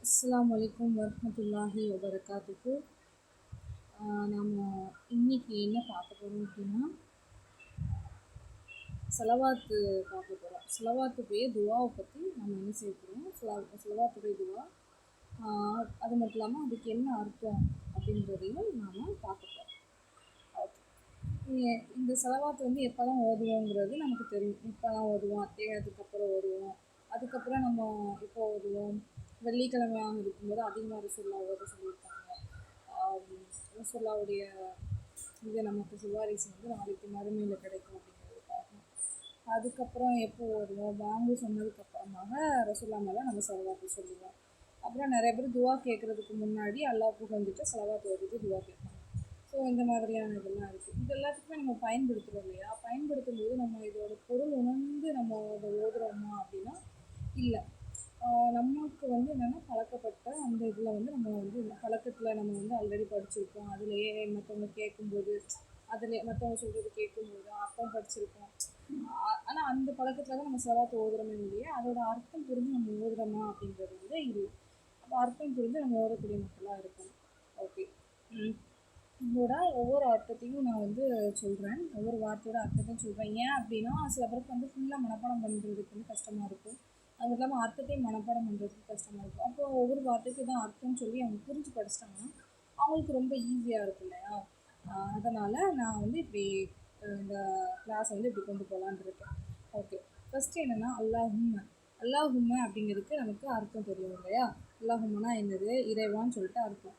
அஸ்ஸலாமு அலைக்கும் வரஹ்மத்துல்லாஹி வபரகாத்துஹு. நாம் இன்னைக்கு என்ன பார்க்க போகிறோம் அப்படின்னா செலவாத்து பார்க்க போகிறோம். செலவாத்துடைய துவாவை பற்றி நம்ம என்ன செய்ய போகிறோம், செலவாத்துடைய துவா, அது மட்டும் இல்லாமல் அதுக்கு என்ன அர்த்தம் அப்படின்றதையும் நாம் பார்க்க போகிறோம். இந்த செலவாத்து வந்து எப்போ தான் ஓதுவோங்கிறது நமக்கு தெரியும். இப்போ தான் ஓதுவோம், அத்தையாத்துக்கு அப்புறம் ஓதுவோம், அதுக்கப்புறம் நம்ம இப்போ ஓதுவோம். வெள்ளிக்கிழமையாக இருக்கும்போது அதிகமாக ரசூலுல்லாஹ் ஓத சொல்லியிருக்காங்க. ரசூலுல்லாஹ்வுடைய இது நமக்கு சிவாரிசு வந்து நாளைக்கு மறுமையில் கிடைக்கும் அப்படிங்கிறதுக்காக. அதுக்கப்புறம் எப்போ ஓதுவோம், வாங்கு சொன்னதுக்கப்புறமாக ரசூலுல்லாஹ் மேலே நம்ம செலவாத்து சொல்லுவோம். அப்புறம் நிறைய பேர் துவா கேட்குறதுக்கு முன்னாடி அல்லாஹ் புகழ்ந்துட்டு செலவாத்து ஓதிட்டு துவா கேட்பாங்க. ஸோ இந்த மாதிரியான இதெல்லாம் இருக்குது. இது எல்லாத்துக்குமே நம்ம பயன்படுத்துகிறோம் இல்லையா? பயன்படுத்தும் போது நம்ம இதோட பொருள் உணர்ந்து நம்ம அதை ஓதுறோமா அப்படின்னா இல்லை. நமக்கு வந்து என்னென்னா பழக்கப்பட்ட அந்த இதில் வந்து நம்ம வந்து இந்த பழக்கத்தில் நம்ம வந்து ஆல்ரெடி படிச்சிருக்கோம். அதுலேயே மற்றவங்க கேட்கும்போது, அதில் மற்றவங்க சொல்கிறது கேட்கும்போது அப்போ படிச்சிருக்கோம். ஆனால் அந்த பழக்கத்தில் தான் நம்ம செலவாத்து ஓதுறோமே இல்லையா, அதோட அர்த்தம் புரிஞ்சு நம்ம ஓதுறோமா அப்படின்றது வந்து இல்லை. அப்போ அர்த்தம் புரிஞ்சு நம்ம ஓதக்கூடிய மக்களாக இருக்கணும். ஓகே, இதோட ஒவ்வொரு அர்த்தத்தையும் நான் வந்து சொல்கிறேன், ஒவ்வொரு வார்த்தையோட அர்த்தத்தையும் சொல்கிறேன். ஏன் அப்படின்னா சில பேருக்கு வந்து ஃபுல்லாக மனப்பாடம் பண்ணுறதுக்கு வந்து கஷ்டமாக இருக்கும். அது இல்லாமல் அர்த்தத்தையும் மனப்பாடம் பண்ணுறதுக்கு கஷ்டமாக இருக்கும். அப்போ ஒவ்வொரு வார்த்தைக்கு தான் அர்த்தம்னு சொல்லி அவங்க புரிஞ்சு படிச்சிட்டாங்கன்னா அவங்களுக்கு ரொம்ப ஈஸியாக இருக்கும் இல்லையா? அதனால் நான் வந்து இப்படி இந்த கிளாஸ் வந்து இப்படி கொண்டு போகலான்னு இருக்கேன். ஓகே, ஃபஸ்ட்டு என்னென்னா அல்லாஹும்ம அப்படிங்கிறதுக்கு நமக்கு அர்த்தம் தெரியும் இல்லையா? அல்லாஹும்மனா என்னது? இறைவான்னு சொல்லிட்டு அர்த்தம்.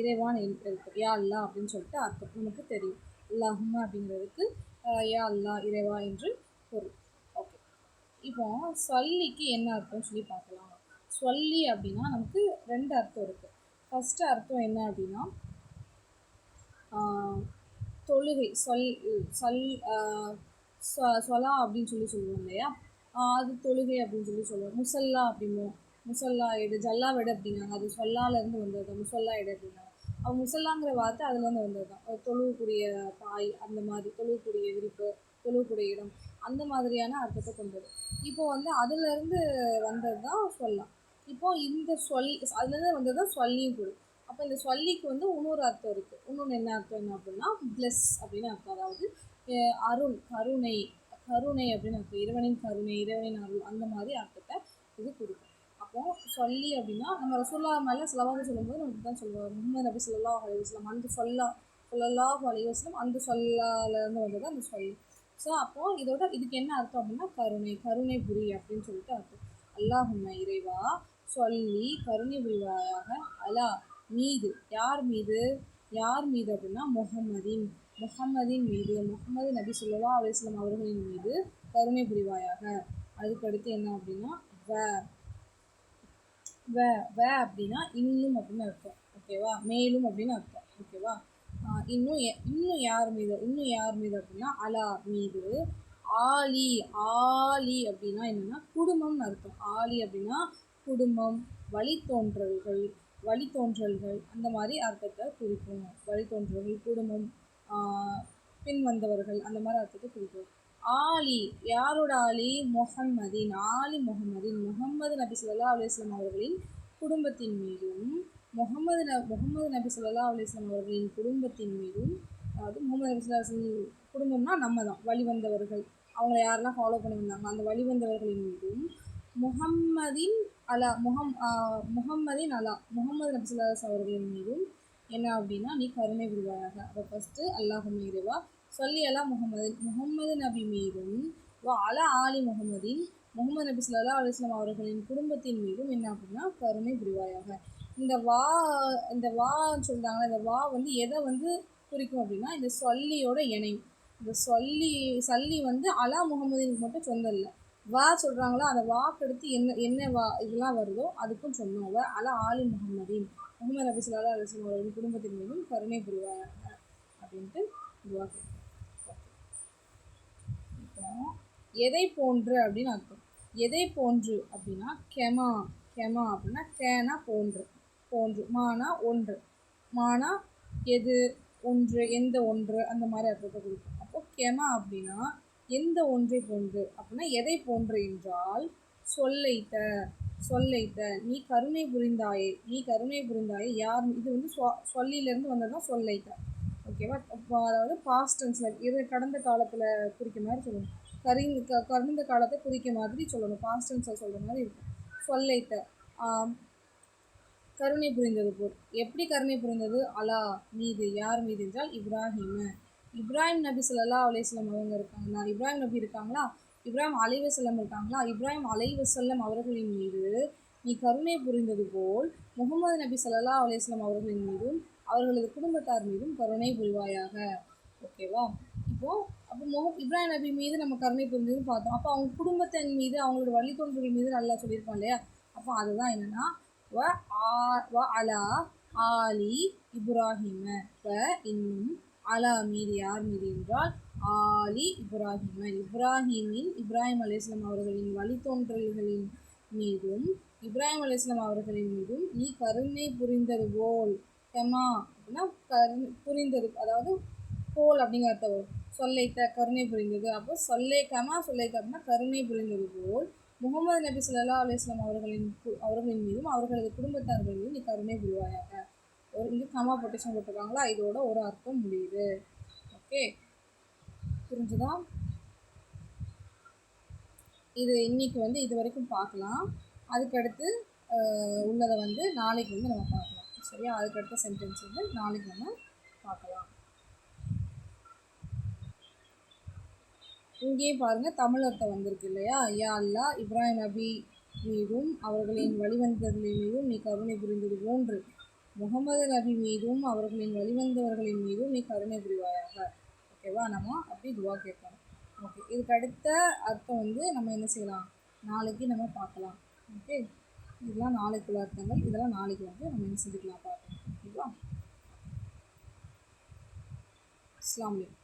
இறைவான் இருக்கு, யா அல்லா அப்படின்னு சொல்லிட்டு அர்த்தம் நமக்கு தெரியும். அல்லாஹும்ம அப்படிங்கிறதுக்கு யா அல்லா, இறைவா என்று பொருள். ஓகே, இப்போ சொல்லிக்கு என்ன அர்த்தம்னு சொல்லி பார்க்கலாம். சொல்லி அப்படின்னா நமக்கு ரெண்டு அர்த்தம் இருக்குது. ஃபஸ்ட்டு அர்த்தம் என்ன அப்படின்னா தொழுகை. சொலா அப்படின்னு சொல்லி சொல்லுவோம் இல்லையா? அது தொழுகை அப்படின்னு சொல்லி சொல்லுவோம். முசல்லா அப்படிம்போம். முசல்லா எடு, ஜல்லா வெடு அப்படிங்காங்க. அது சொல்லாலேருந்து வந்தது தான், முசல்லா எடு அப்படின்னாங்க. அவங்க முசல்லாங்கிற வார்த்தை அதுலேருந்து வந்தது தான். தொழுகக்கூடிய பாய், அந்த மாதிரி தொழுகக்கூடிய விரிப்பு, தொழுகக்கூடிய இடம், அந்த மாதிரியான அர்த்தத்தை கொண்டது. இப்போது வந்து அதுலேருந்து வந்தது தான் சொல்லலாம். இப்போது இந்த அதுலேருந்து வந்தது தான் சொல்லியும் கூட. அப்போ இந்த சொல்லிக்கு வந்து இன்னொரு அர்த்தம் இருக்குது. இன்னொன்று என்ன அர்த்தம் என்ன அப்படின்னா பிளஸ் அப்படின்னு அர்த்தம். அதாவது அருள், கருணை அப்படின்னு அர்த்தம். இறைவனின் கருணை, இறைவனின் அருள், அந்த மாதிரி அர்த்தத்தை இது கொடுக்கும். அப்போது சொல்லி அப்படின்னா நம்ம ரசூலுல்லாஹ் மேலே ஸலவாத் சொல்லும்போது நமக்கு தான் சொல்லுவாங்க முஹம்மது நபி ஸல்லல்லாஹு அலைஹி வஸல்லம், அந்த ஸல்லல்லாஹு அலைஹி வஸல்லம், அந்த சொல்லாலேருந்து வந்தது அந்த சொல்லி. ஸோ அப்போது இதுக்கு என்ன அர்த்தம் அப்படின்னா கருணை புரி அப்படின்னு சொல்லிட்டு அர்த்தம். அல்லாஹும்ம இறைவா, சொல்லி கருணை புரிவாயாக, அலா மீது, யார் மீது அப்படின்னா முஹம்மதின் மீது, முஹம்மது நபி ஸல்லல்லாஹு அலைஹி வஸல்லம் அவர்களின் மீது கருணை புரிவாயாக. அதுக்கடுத்து என்ன அப்படின்னா வ அப்படின்னா இன்னும் அப்படின்னு அர்த்தம். ஓகேவா? மேலும் அப்படின்னு அர்த்தம். ஓகேவா? இன்னும் யார் மீது அப்படின்னா அலா மீது. ஆலி அப்படின்னா என்னென்னா குடும்பம்னு அர்த்தம். ஆலி அப்படின்னா குடும்பம், வழித்தோன்றல்கள் அந்த மாதிரி அர்த்தத்தை குறிக்கும். வழித்தோன்றல்கள், குடும்பம், பின் வந்தவர்கள், அந்த மாதிரி அர்த்தத்தை குறிக்கும். ஆலி, யாரோட ஆலி? முஹம்மது நபி ஸல்லல்லாஹு அலைஹி வஸல்லம் அவர்களின் குடும்பத்தின் மீதும், முஹம்மது நபி ஸல்லல்லாஹு அலைஹி வஸல்லம் அவர்களின் குடும்பத்தின் மீதும், அதாவது முஹம்மது நபி ஸல்லல்லாஹு அலைஹி வஸல்லம் குடும்பம்னா நம்ம தான், வழிவந்தவர்கள், அவங்கள யாரெல்லாம் ஃபாலோ பண்ணி வந்தாங்க அந்த வழிவந்தவர்களின் மீதும், முஹம்மது நபி ஸல்லல்லாஹு அலைஹி வஸல்லம் அவர்களின் மீதும் என்ன அப்படின்னா நீ கருணை புரிவாயாக. அப்போ ஃபஸ்ட்டு அல்லாஹும்ம இறைவா, சொல்லி அலா முஹம்மது நபி மீதும், அலா ஆலி முஹம்மது நபி ஸல்லல்லாஹு அலைஹி வஸல்லம் அவர்களின் குடும்பத்தின் மீதும் என்ன அப்படின்னா கருணை புரிவாயாக. இந்த வான்னு சொல்கிறாங்களா, இந்த வா வந்து எதை வந்து குறிக்கும் அப்படின்னா இந்த சொல்லியோட இணையும். இந்த சொல்லி வந்து அலா முஹம்மதினுக்கு மட்டும் சொந்தம் இல்லை. வா சொல்கிறாங்களா, அந்த வாக்கடுத்து என்ன வா இதெல்லாம் வருதோ அதுக்கும் சொன்னோம். அலா ஆலி முஹம்மது நபி ஸல்லல்லாஹு அலைஹி வஸல்லம் அவர்களின் குடும்பத்தின் மீதும் கருணை புரிவாயாக அப்படின்ட்டு துவா கேட்கும். இப்போ எதை போன்று அப்படின்னு அர்த்தம். எதை போன்று அப்படின்னா கெமா அப்படின்னா கேனா போன்று, மானா ஒன்று, மானா எது, ஒன்று, எந்த ஒன்று, அந்த மாதிரி அர்த்தத்தை கொடுக்கும். அப்போது கெமா அப்படின்னா எந்த ஒன்றை போன்று அப்படின்னா எதை போன்று என்றால் சொல்லைத்த நீ கருணை புரிந்தாயே, நீ கருணை புரிந்தாயே யார், இது வந்து சொல்லிலேருந்து வந்ததுதான் சொல்லைத்த. ஓகேவா? இப்போ அதாவது பாஸ்ட் டென்ஸில் இது கடந்த காலத்தில் குறிக்க மாதிரி சொல்லணும். கடந்த காலத்தை குறிக்க மாதிரி சொல்லணும். பாஸ்ட் டென்ஸில் சொல்கிற மாதிரி இருக்கும். சொல்லைத்த கருணை புரிந்தது போல். எப்படி கருணை புரிந்தது? அலா மீது, யார் மீது என்றால் இப்ராஹிம, இப்ராஹிம் நபி ஸல்லல்லாஹு அலைஹி வஸல்லம் அவங்க இருக்காங்களா, இப்ராஹிம் நபி இருக்காங்களா, இப்ராஹிம் அலைஹிஸ்ஸலாம் இருக்காங்களா, இப்ராஹிம் அலைஹிஸ்ஸலாம் அவர்களின் மீது நீ கருணை புரிந்தது போல் முகமது நபி ஸல்லல்லாஹு அலைஹி வஸல்லம் அவர்களின் மீதும் அவர்களது குடும்பத்தார் மீதும் கருணை புரிவாயாக. ஓகேவா? இப்போது அப்போ இப்ராஹிம் நபி மீது நம்ம கருணை புரிஞ்சதுன்னு பார்த்தோம். அப்போ அவங்க குடும்பத்தின் மீது, அவங்களோட வழித்தோன்றல் மீது நல்லா சொல்லியிருக்கோம் இல்லையா? அப்போ அதுதான் என்னென்னா வ அலா ஆலி இப்ராஹிம. இப்போ இன்னும் அலா மீது, யார் மீது என்றால் ஆலி இப்ராஹிம, இப்ராஹிம் அலைஹிஸ்ஸலாம் அவர்களின் வழித்தோன்றல்களின் மீதும் இப்ராஹிம் அலைஹிஸ்ஸலாம் அவர்களின் மீதும் நீ கருணை புரிந்தது போல். கமா அப்படின்னா புரிந்தது, அதாவது போல் அப்படிங்கிற அர்த்தம் வரும். சொல்லைத்த கருணை புரிந்தது. அப்போ சொல்லைத்த அப்படின்னா கருணை புரிந்தது போல் முகமது நபி ஸல்லல்லாஹு அலைஹி வஸல்லம் அவர்களின் மீதும் அவர்களது குடும்பத்தார்கள் மீதும் நீ கருணை புரிவாயாக. இங்கே கமா பொட்டேஷன் போட்டிருக்காங்களா, இதோட ஒரு அர்த்தம் முடியுது. ஓகே, புரிஞ்சுதா? இது இன்னைக்கு வந்து இது வரைக்கும் பார்க்கலாம். அதுக்கடுத்து உள்ளதை வந்து நாளைக்கு வந்து நம்ம பார்க்கலாம். சரியா? அதுக்கடுத்த சென்டென்ஸ் வந்து நாளைக்கு நம்ம பார்க்கலாம். இங்கேயே பாருங்கள், தமிழ் அர்த்தம் வந்திருக்கு இல்லையா? யா அல்லா இப்ராஹிம் நபி மீதும் அவர்களின் வழிவந்தவர்களின் மீதும் நீ கருணை புரிந்தது போன்று முகமது நபி மீதும் அவர்களின் வழிவந்தவர்களின் மீதும் நீ கருணை புரிவாயாக. ஓகேவா? நம்ம அப்படி துவா கேட்கணும். ஓகே, இதுக்கு அடுத்த அர்த்தம் வந்து நம்ம என்ன செய்யலாம், நாளைக்கு நம்ம பார்க்கலாம். ஓகே, இதெல்லாம் நாளைக்குள்ள அர்த்தங்கள், இதெல்லாம் நாளைக்கு வந்து நம்ம என்ன செஞ்சுக்கலாம் பார்க்கலாம். ஓகேவா? அஸ்ஸலாமு அலைக்கும்.